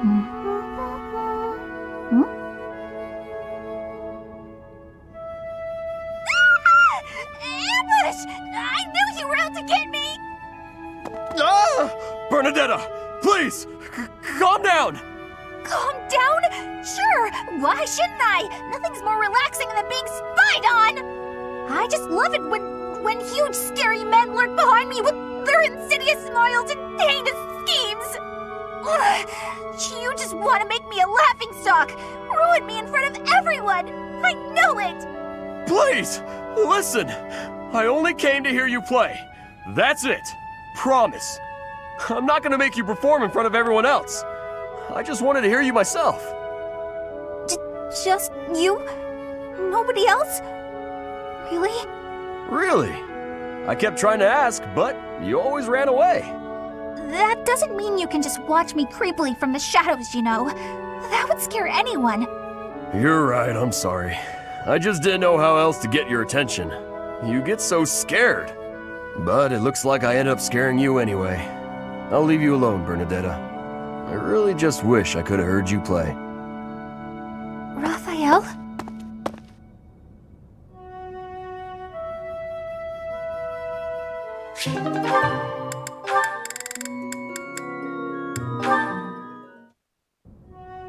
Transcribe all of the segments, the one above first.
Hmm? Ambush! I knew you were out to get me! Ah! Bernadetta, please, calm down! Calm down? Sure, why shouldn't I? Nothing's more relaxing than being spied on! I just love it when huge scary men lurk behind me with their insidious smiles and heinous schemes! Ugh, you just want to make me a laughingstock, ruin me in front of everyone! I know it! Please, listen! I only came to hear you play. That's it. Promise. I'm not gonna make you perform in front of everyone else. I just wanted to hear you myself. Just you? Nobody else? Really? Really? I kept trying to ask, but you always ran away. That doesn't mean you can just watch me creepily from the shadows, you know. That would scare anyone. You're right, I'm sorry. I just didn't know how else to get your attention. You get so scared. But it looks like I ended up scaring you anyway. I'll leave you alone, Bernadetta. I really just wish I could have heard you play. Raphael?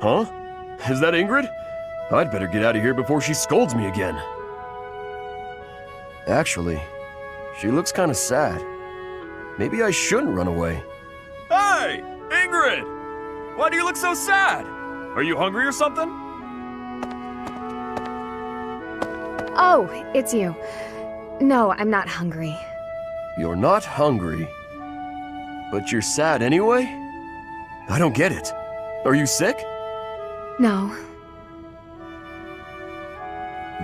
Huh? Is that Ingrid? I'd better get out of here before she scolds me again. Actually, she looks kind of sad. Maybe I shouldn't run away. Hey! Ingrid! Why do you look so sad? Are you hungry or something? Oh, it's you. No, I'm not hungry. You're not hungry, but you're sad anyway? I don't get it. Are you sick? No.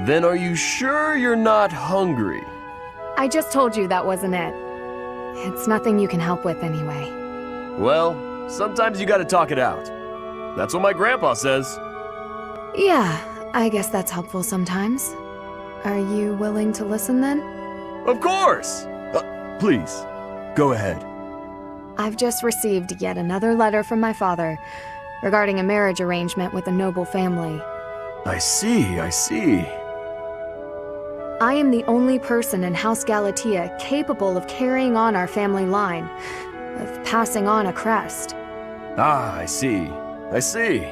Then are you sure you're not hungry? I just told you that wasn't it. It's nothing you can help with anyway. Well, sometimes you gotta talk it out. That's what my grandpa says. Yeah, I guess that's helpful sometimes. Are you willing to listen then? Of course! Please, go ahead. I've just received yet another letter from my father regarding a marriage arrangement with a noble family. I see, I see. I am the only person in House Galatea capable of carrying on our family line, of passing on a crest. Ah, I see. I see.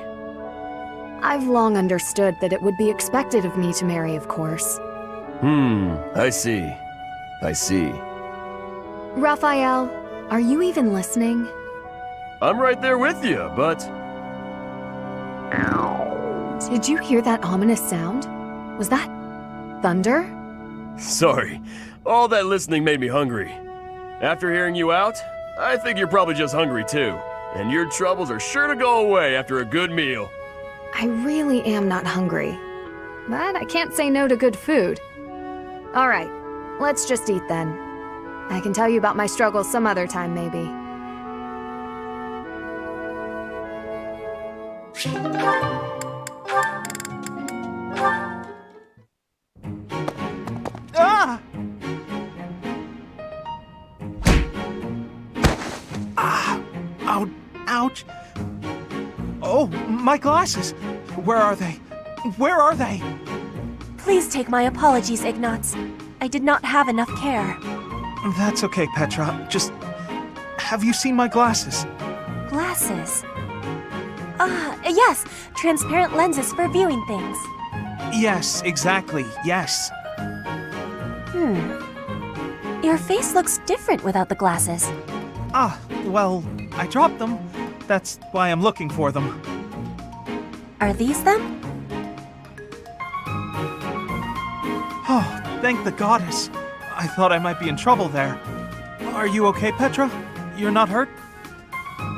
I've long understood that it would be expected of me to marry, of course. I see. I see. Raphael, are you even listening? I'm right there with you, but... Did you hear that ominous sound? Was that thunder? Sorry, all that listening made me hungry. After hearing you out, I think you're probably just hungry too. And your troubles are sure to go away after a good meal. I really am not hungry. But I can't say no to good food. All right, let's just eat then. I can tell you about my struggles some other time, maybe. Ah! Ow, ouch. Oh, my glasses. Where are they? Where are they? Please take my apologies, Ignatz. I did not have enough care. That's okay, Petra. Just... have you seen my glasses? Glasses? Yes. Transparent lenses for viewing things. Yes, exactly. Yes. Your face looks different without the glasses. Ah, well, I dropped them. That's why I'm looking for them. Are these them? Oh, thank the goddess. I thought I might be in trouble there. Are you okay, Petra? You're not hurt?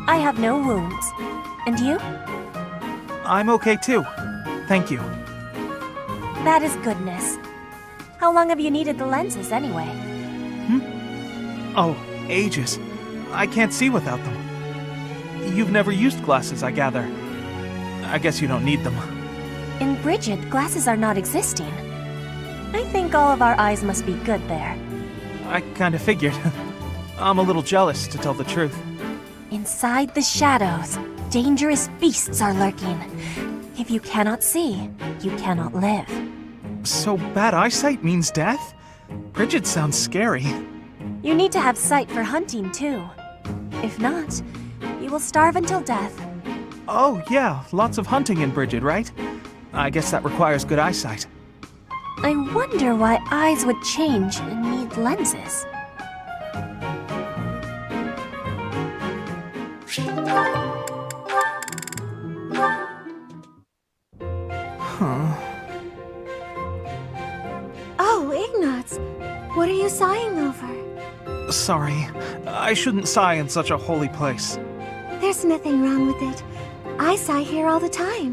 I have no wounds. And you? I'm okay too. Thank you. That is goodness. How long have you needed the lenses anyway? Oh, ages. I can't see without them. You've never used glasses, I gather. I guess you don't need them. In Brigid, glasses are not existing. I think all of our eyes must be good there. I kinda figured. I'm a little jealous, to tell the truth. Inside the shadows. dangerous beasts are lurking. If you cannot see, you cannot live. So bad eyesight means death? Bridget sounds scary. You need to have sight for hunting, too. If not, you will starve until death. Oh, yeah, lots of hunting in Bridget, right? I guess that requires good eyesight. I wonder why eyes would change and need lenses. Oh, Ignatz, what are you sighing over? Sorry, I shouldn't sigh in such a holy place. There's nothing wrong with it. I sigh here all the time.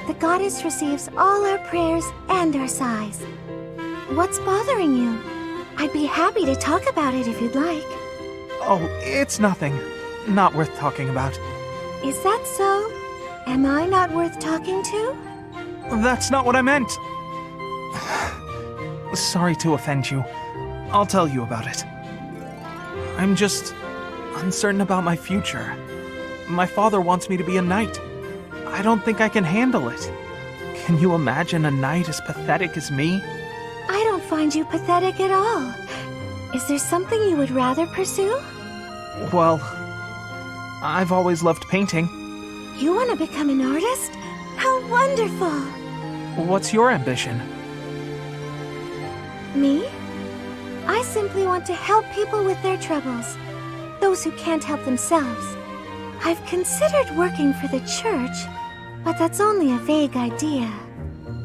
The goddess receives all our prayers and our sighs. What's bothering you? I'd be happy to talk about it if you'd like. Oh, it's nothing. Not worth talking about. Is that so? Am I not worth talking to? That's not what I meant. Sorry to offend you. I'll tell you about it. I'm just uncertain about my future. My father wants me to be a knight. I don't think I can handle it. Can you imagine a knight as pathetic as me? I don't find you pathetic at all. Is there something you would rather pursue? Well, I've always loved painting. You want to become an artist? How wonderful! What's your ambition? Me? I simply want to help people with their troubles. Those who can't help themselves. I've considered working for the church, but that's only a vague idea.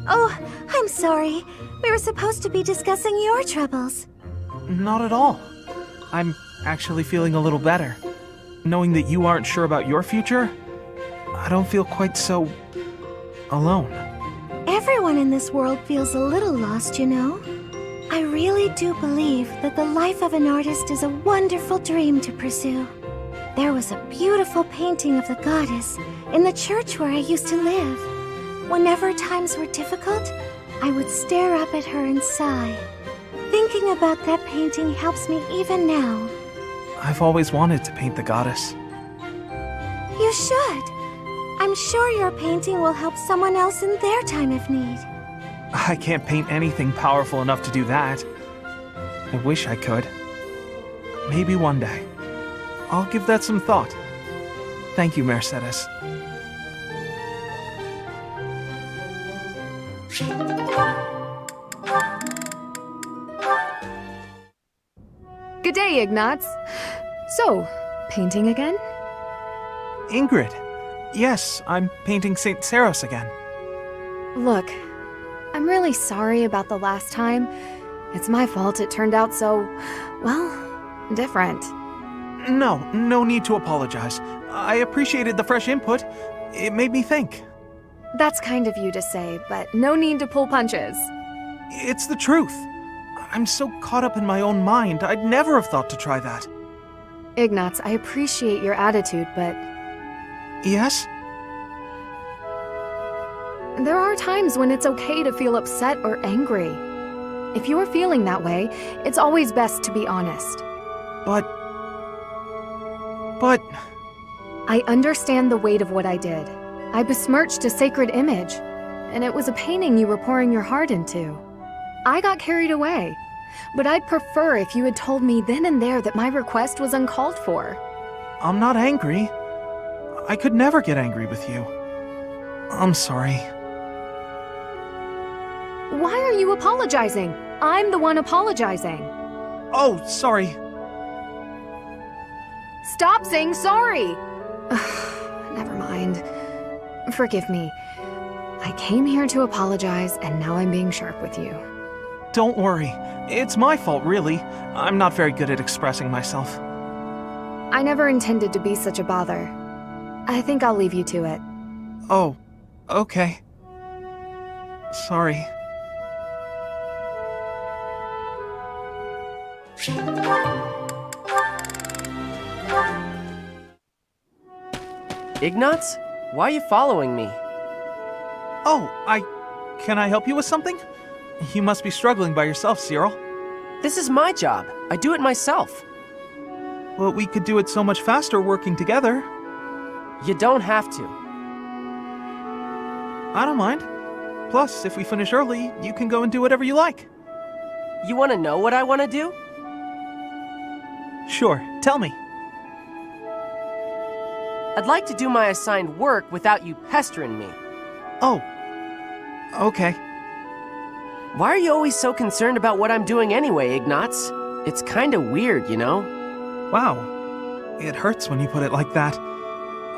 Oh, I'm sorry. We were supposed to be discussing your troubles. Not at all. I'm actually feeling a little better. Knowing that you aren't sure about your future, I don't feel quite so alone. Everyone in this world feels a little lost, you know. I really do believe that the life of an artist is a wonderful dream to pursue. There was a beautiful painting of the goddess in the church where I used to live. Whenever times were difficult, I would stare up at her and sigh. Thinking about that painting helps me even now. I've always wanted to paint the goddess. You should. I'm sure your painting will help someone else in their time of need. I can't paint anything powerful enough to do that. I wish I could. Maybe one day. I'll give that some thought. Thank you, Mercedes. Good day, Ignatz. So, painting again? Ingrid. Yes, I'm painting St. Saros again. Look, I'm really sorry about the last time. It's my fault it turned out so, well, different. No need to apologize. I appreciated the fresh input. It made me think. That's kind of you to say, but no need to pull punches. It's the truth. I'm so caught up in my own mind, I'd never have thought to try that. Ignatz, I appreciate your attitude, but Yes? there are times when it's okay to feel upset or angry. If you're feeling that way, it's always best to be honest. But... I understand the weight of what I did. I besmirched a sacred image, and it was a painting you were pouring your heart into. I got carried away, but I'd prefer if you had told me then and there that my request was uncalled for. I'm not angry. I could never get angry with you. I'm sorry. Why are you apologizing? I'm the one apologizing. Oh, sorry. Stop saying sorry! Never mind. Forgive me. I came here to apologize, and now I'm being sharp with you. Don't worry. It's my fault, really. I'm not very good at expressing myself. I never intended to be such a bother. I think I'll leave you to it. Oh, okay. Sorry. Ignatz? Why are you following me? Oh, Can I help you with something? You must be struggling by yourself, Cyril. This is my job. I do it myself. Well, we could do it so much faster working together. You don't have to. I don't mind. Plus, if we finish early, you can go and do whatever you like. You want to know what I want to do? Sure, tell me. I'd like to do my assigned work without you pestering me. Oh, okay. Why are you always so concerned about what I'm doing anyway, Ignatz? It's kinda weird, you know? Wow, it hurts when you put it like that.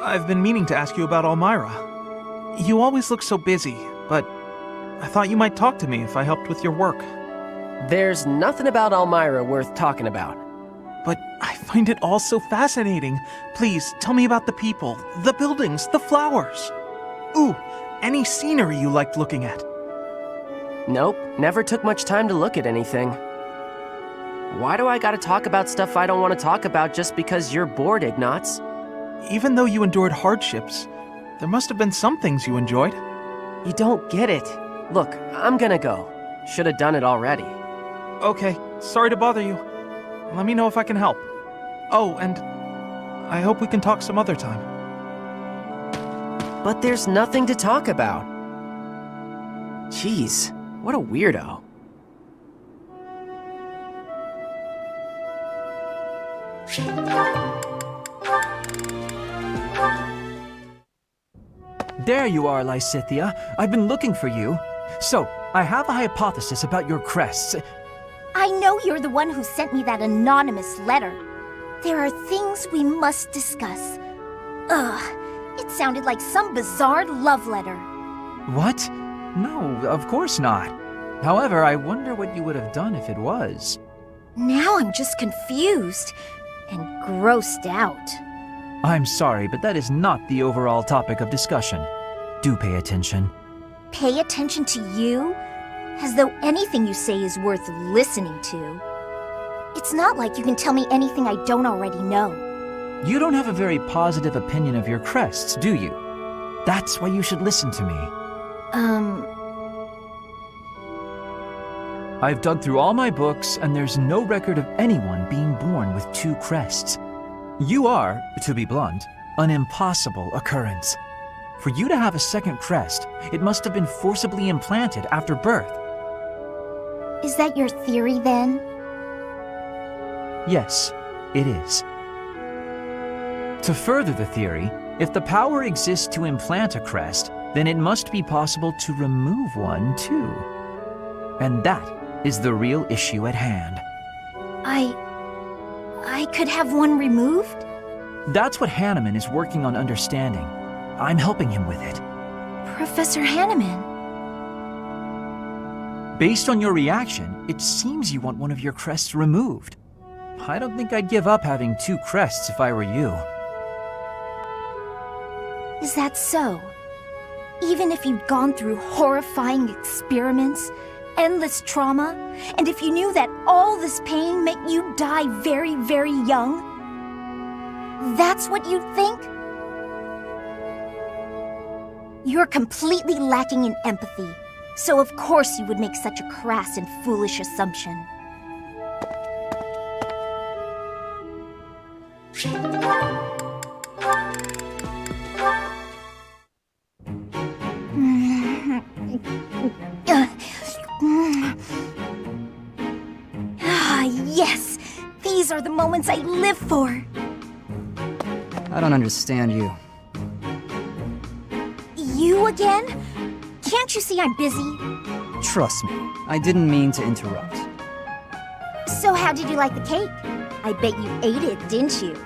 I've been meaning to ask you about Elmira. You always look so busy, but I thought you might talk to me if I helped with your work. There's nothing about Elmira worth talking about. But I find it all so fascinating. Please, tell me about the people, the buildings, the flowers. Ooh, any scenery you liked looking at. Nope, never took much time to look at anything. Why do I gotta talk about stuff I don't want to talk about just because you're bored, Ignatz? Even though you endured hardships, there must have been some things you enjoyed. You don't get it. Look, I'm gonna go. Should have done it already. Okay, sorry to bother you. Let me know if I can help. Oh, and I hope we can talk some other time. But there's nothing to talk about. Jeez, what a weirdo. There you are, Lysithea. I've been looking for you. So, I have a hypothesis about your crests. I know you're the one who sent me that anonymous letter. There are things we must discuss. Ugh, it sounded like some bizarre love letter. What? No, of course not. However, I wonder what you would have done if it was. Now I'm just confused and grossed out. I'm sorry, but that is not the overall topic of discussion. Do pay attention. Pay attention to you? As though anything you say is worth listening to. It's not like you can tell me anything I don't already know. You don't have a very positive opinion of your crests, do you? That's why you should listen to me. I've dug through all my books, and there's no record of anyone being born with 2 crests. You are, to be blunt, an impossible occurrence. For you to have a second crest, it must have been forcibly implanted after birth. Is that your theory then? Yes, it is. To further the theory, if the power exists to implant a crest, then it must be possible to remove one too. And that is the real issue at hand. I could have one removed? That's what Hanneman is working on understanding. I'm helping him with it. Professor Hanneman? Based on your reaction, it seems you want one of your crests removed. I don't think I'd give up having 2 crests if I were you. Is that so? Even if you'd gone through horrifying experiments, endless trauma, and if you knew that all this pain meant you'd die very, very young, that's what you'd think? You're completely lacking in empathy, so of course you would make such a crass and foolish assumption. Yes! These are the moments I live for! I don't understand you. You again? Can't you see I'm busy? Trust me, I didn't mean to interrupt. So how did you like the cake? I bet you ate it, didn't you?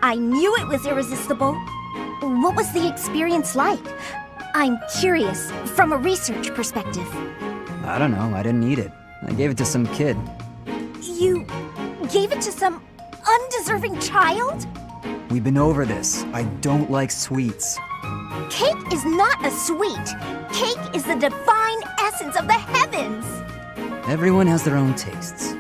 I knew it was irresistible. What was the experience like? I'm curious, from a research perspective. I don't know, I didn't eat it. I gave it to some kid. You gave it to some undeserving child? We've been over this. I don't like sweets. Cake is not a sweet. Cake is the divine essence of the heavens. Everyone has their own tastes.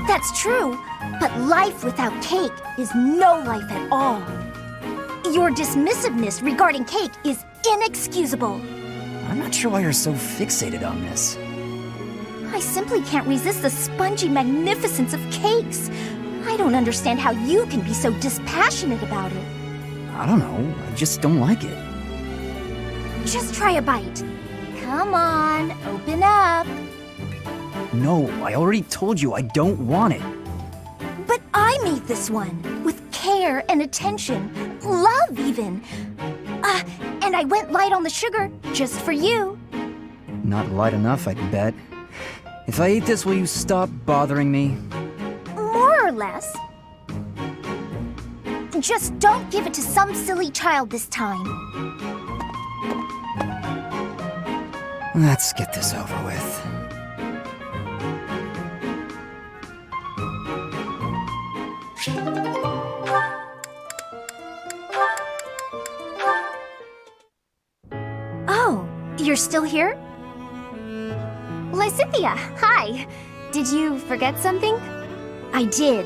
That's true, but life without cake is no life at all. Your dismissiveness regarding cake is inexcusable. I'm not sure why you're so fixated on this. I simply can't resist the spongy magnificence of cakes. I don't understand how you can be so dispassionate about it. I don't know, I just don't like it. Just try a bite. Come on, open up. No, I already told you I don't want it. But I made this one, with care and attention. Love, even. And I went light on the sugar, just for you. Not light enough, I'd bet. If I eat this, will you stop bothering me? More or less. Just don't give it to some silly child this time. Let's get this over with. Oh, you're still here? Lysithea, hi. Did you forget something? I did.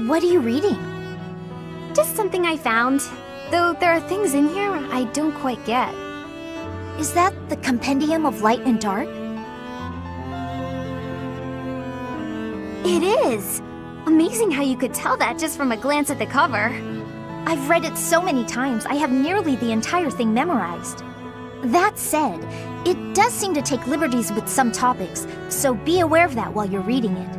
What are you reading? Just something I found. Though there are things in here I don't quite get. Is that the Compendium of Light and Dark? It is! Amazing how you could tell that just from a glance at the cover. I've read it so many times, I have nearly the entire thing memorized. That said, it does seem to take liberties with some topics, so be aware of that while you're reading it.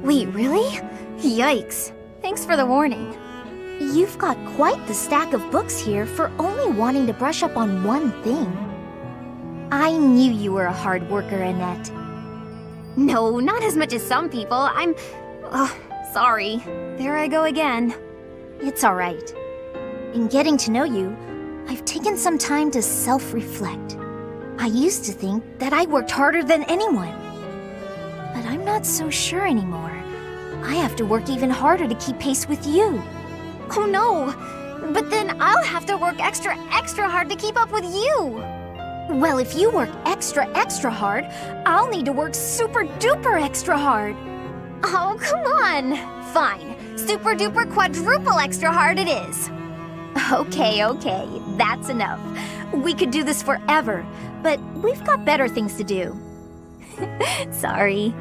Wait, really? Yikes. Thanks for the warning. You've got quite the stack of books here for only wanting to brush up on one thing. I knew you were a hard worker, Annette. No, not as much as some people. Sorry. There I go again. It's alright. In getting to know you, I've taken some time to self-reflect. I used to think that I worked harder than anyone. But I'm not so sure anymore. I have to work even harder to keep pace with you. Oh no! But then I'll have to work extra hard to keep up with you! Well, if you work extra hard, I'll need to work super duper extra hard. Oh, come on! Fine. Super duper quadruple extra hard it is. Okay, that's enough. We could do this forever, but we've got better things to do. Sorry.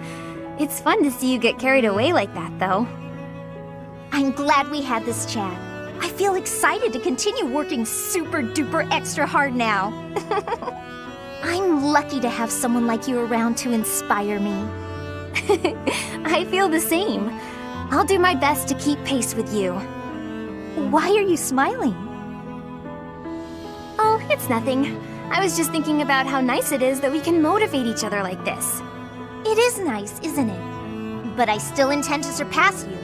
It's fun to see you get carried away like that, though. I'm glad we had this chat. I feel excited to continue working super duper extra hard now. I'm lucky to have someone like you around to inspire me. I feel the same. I'll do my best to keep pace with you. Why are you smiling? Oh, it's nothing. I was just thinking about how nice it is that we can motivate each other like this. It is nice, isn't it? But I still intend to surpass you.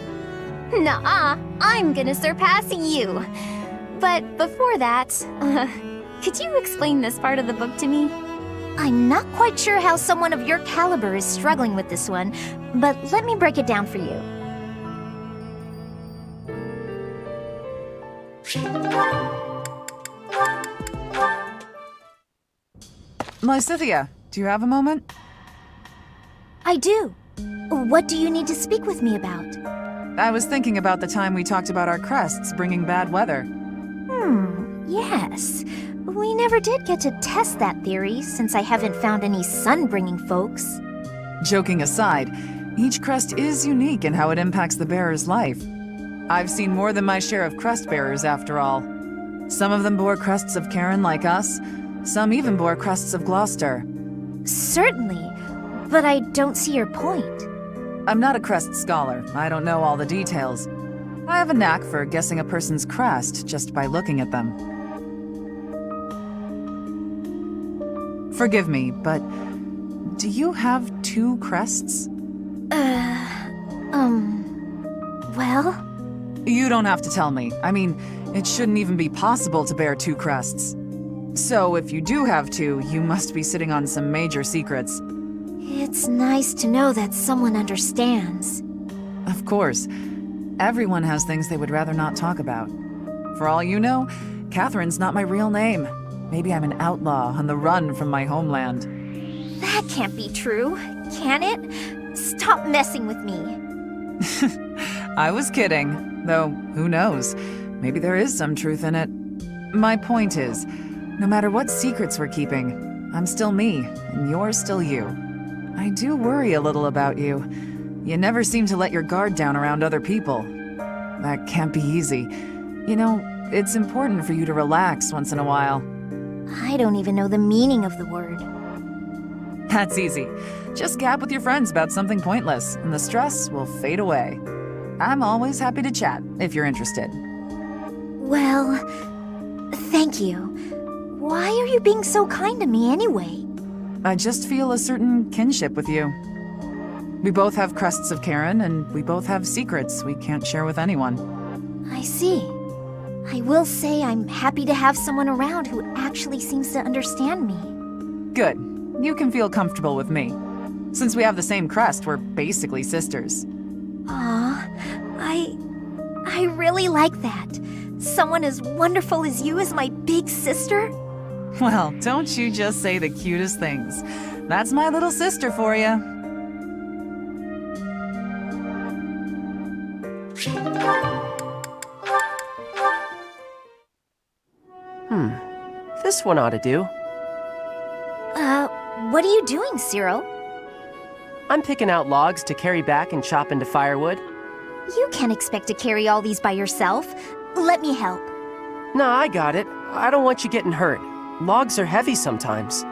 Nuh-uh, I'm gonna surpass you. But before that, could you explain this part of the book to me? I'm not quite sure how someone of your caliber is struggling with this one, but let me break it down for you. Lysithea, do you have a moment? I do. What do you need to speak with me about? I was thinking about the time we talked about our crests bringing bad weather. Yes. We never did get to test that theory, since I haven't found any sun-bringing folks. Joking aside, each crest is unique in how it impacts the bearer's life. I've seen more than my share of crest bearers, after all. Some of them bore crests of Cairn like us, some even bore crests of Gloucester. Certainly, but I don't see your point. I'm not a crest scholar. I don't know all the details. I have a knack for guessing a person's crest just by looking at them. Forgive me, but do you have 2 crests? Well? You don't have to tell me. I mean, it shouldn't even be possible to bear 2 crests. So if you do have 2, you must be sitting on some major secrets. It's nice to know that someone understands. Of course. Everyone has things they would rather not talk about. For all you know, Catherine's not my real name. Maybe I'm an outlaw on the run from my homeland. That can't be true, can it? Stop messing with me. I was kidding, though who knows? Maybe there is some truth in it. My point is, no matter what secrets we're keeping, I'm still me, and you're still you. I do worry a little about you. You never seem to let your guard down around other people. That can't be easy. You know, it's important for you to relax once in a while. I don't even know the meaning of the word. That's easy. Just gab with your friends about something pointless, and the stress will fade away. I'm always happy to chat, if you're interested. Well, thank you. Why are you being so kind to me anyway? I just feel a certain kinship with you. We both have crests of Karen, and we both have secrets we can't share with anyone. I see. I will say I'm happy to have someone around who actually seems to understand me. Good. You can feel comfortable with me. Since we have the same crest, we're basically sisters. Aw, I really like that. Someone as wonderful as you is my big sister? Well, don't you just say the cutest things. That's my little sister for you. This one ought to do. What are you doing, Cyril? I'm picking out logs to carry back and chop into firewood. You can't expect to carry all these by yourself. Let me help. No, I got it. I don't want you getting hurt. Logs are heavy sometimes.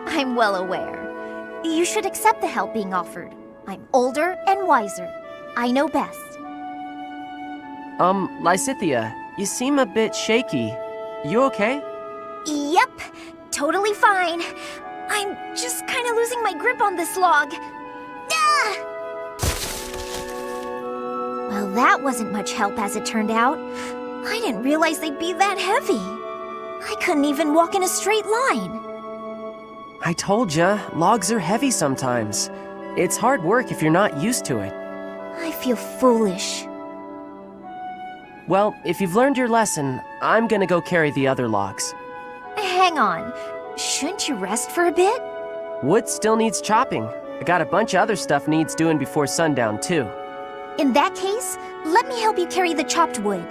I'm well aware. You should accept the help being offered. I'm older and wiser. I know best. Lysithea, you seem a bit shaky. You okay? Yep, totally fine. I'm just kind of losing my grip on this log. Ah! Well, that wasn't much help as it turned out. I didn't realize they'd be that heavy. I couldn't even walk in a straight line. I told ya, logs are heavy sometimes. It's hard work if you're not used to it. I feel foolish. Well, if you've learned your lesson, I'm gonna go carry the other logs. Hang on. Shouldn't you rest for a bit? Wood still needs chopping. I got a bunch of other stuff needs doing before sundown, too. In that case, let me help you carry the chopped wood.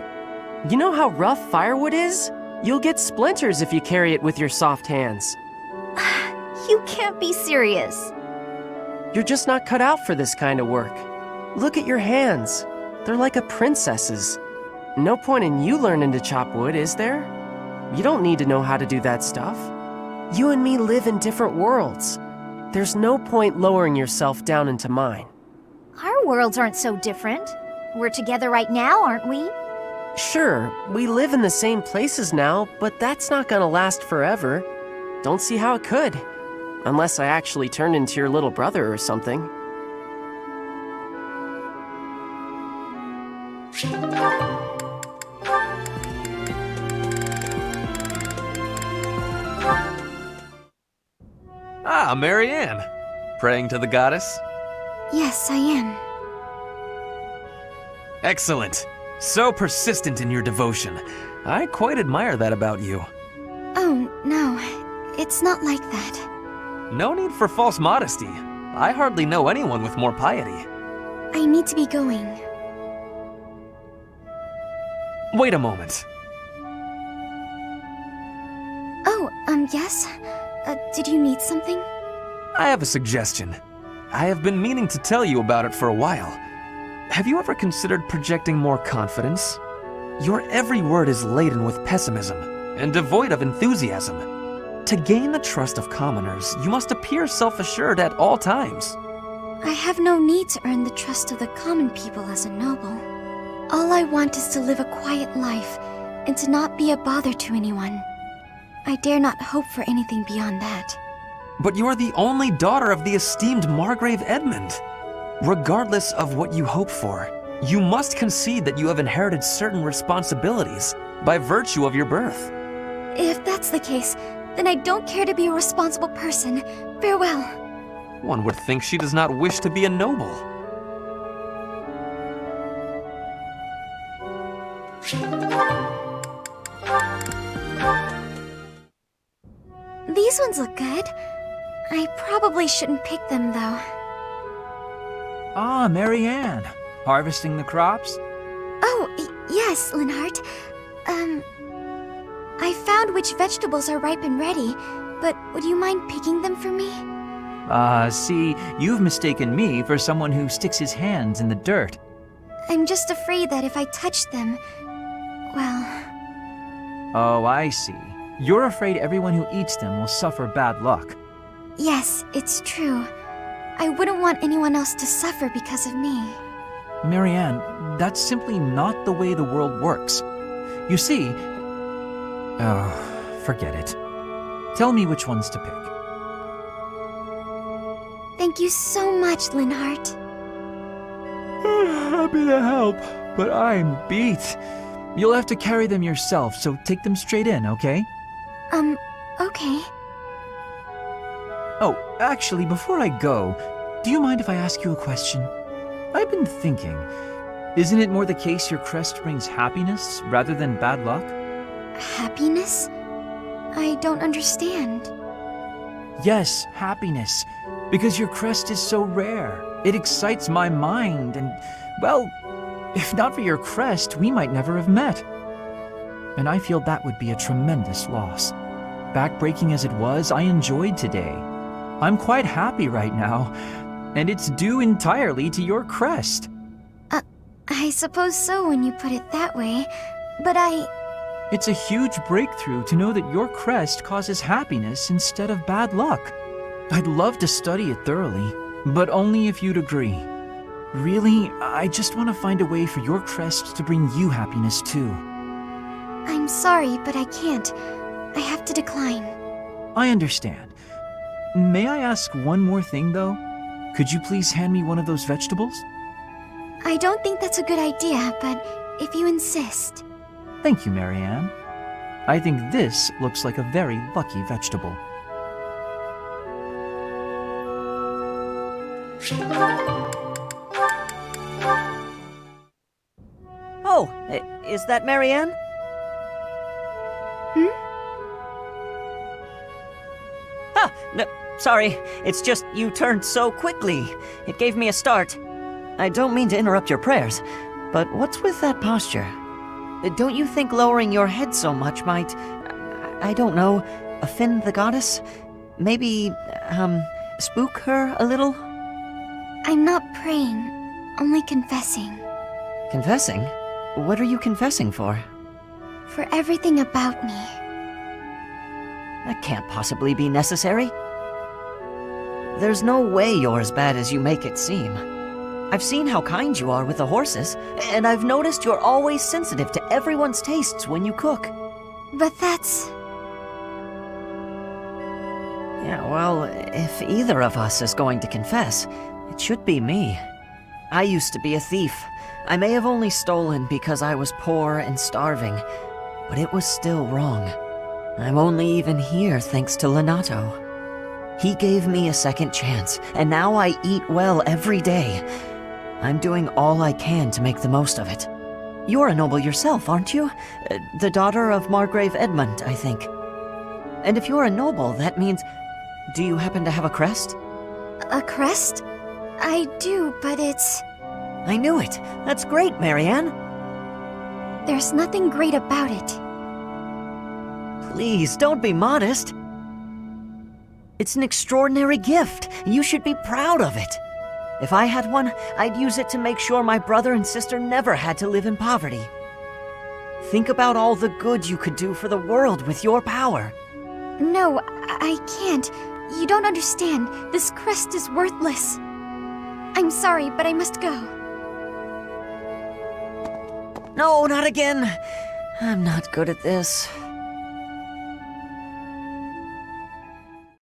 You know how rough firewood is? You'll get splinters if you carry it with your soft hands. You can't be serious. You're just not cut out for this kind of work. Look at your hands. They're like a princess's. No point in you learning to chop wood, is there? You don't need to know how to do that stuff. You and me live in different worlds. There's no point lowering yourself down into mine. Our worlds aren't so different. We're together right now, aren't we? Sure, we live in the same places now, but that's not gonna last forever. Don't see how it could. Unless I actually turn into your little brother or something. Ah, Marianne. Praying to the goddess? Yes, I am. Excellent. So persistent in your devotion. I quite admire that about you. Oh, no. It's not like that. No need for false modesty. I hardly know anyone with more piety. I need to be going. Wait a moment. Oh, yes? Did you need something? I have a suggestion. I have been meaning to tell you about it for a while. Have you ever considered projecting more confidence? Your every word is laden with pessimism and devoid of enthusiasm. To gain the trust of commoners, you must appear self-assured at all times. I have no need to earn the trust of the common people as a noble. All I want is to live a quiet life and to not be a bother to anyone. I dare not hope for anything beyond that. But you are the only daughter of the esteemed Margrave Edmund. Regardless of what you hope for, you must concede that you have inherited certain responsibilities by virtue of your birth. If that's the case, then I don't care to be a responsible person. Farewell. One would think she does not wish to be a noble. These ones look good. I probably shouldn't pick them, though. Ah, Marianne. Harvesting the crops? Oh, yes, Linhardt. I found which vegetables are ripe and ready, but would you mind picking them for me? See, you've mistaken me for someone who sticks his hands in the dirt. I'm just afraid that if I touch them, well, Oh, I see. You're afraid everyone who eats them will suffer bad luck. Yes, it's true. I wouldn't want anyone else to suffer because of me. Marianne, that's simply not the way the world works. You see... Oh, forget it. Tell me which ones to pick. Thank you so much, Linhardt. Happy to help, but I'm beat. You'll have to carry them yourself, so take them straight in, okay? Okay. Oh, actually, before I go, do you mind if I ask you a question? I've been thinking, isn't it more the case your crest brings happiness rather than bad luck? Happiness? I don't understand. Yes, happiness. Because your crest is so rare. It excites my mind and, well, if not for your crest, we might never have met. And I feel that would be a tremendous loss. Backbreaking as it was, I enjoyed today. I'm quite happy right now, and it's due entirely to your crest. I suppose so when you put it that way, but It's a huge breakthrough to know that your crest causes happiness instead of bad luck. I'd love to study it thoroughly, but only if you'd agree. Really, I just want to find a way for your crest to bring you happiness too. I'm sorry, but I can't. I have to decline. I understand. May I ask one more thing, though? Could you please hand me one of those vegetables? I don't think that's a good idea, but if you insist. Thank you, Marianne. I think this looks like a very lucky vegetable. Oh, is that Marianne? Ah, no, sorry. It's just you turned so quickly. It gave me a start. I don't mean to interrupt your prayers, but what's with that posture? Don't you think lowering your head so much might, I don't know, offend the goddess? Maybe, spook her a little? I'm not praying, only confessing. Confessing? What are you confessing for? For everything about me. That can't possibly be necessary. There's no way you're as bad as you make it seem. I've seen how kind you are with the horses, and I've noticed you're always sensitive to everyone's tastes when you cook. But that's... Yeah, well, if either of us is going to confess, it should be me. I used to be a thief. I may have only stolen because I was poor and starving, but it was still wrong. I'm only even here thanks to Lonato. He gave me a second chance, and now I eat well every day. I'm doing all I can to make the most of it. You're a noble yourself, aren't you? The daughter of Margrave Edmund, I think. And if you're a noble, that means... Do you happen to have a crest? A crest? I do, but it's... I knew it. That's great, Marianne. There's nothing great about it. Please, don't be modest. It's an extraordinary gift. You should be proud of it. If I had one, I'd use it to make sure my brother and sister never had to live in poverty. Think about all the good you could do for the world with your power. No, I can't. You don't understand. This crest is worthless. I'm sorry, but I must go. No, not again. I'm not good at this.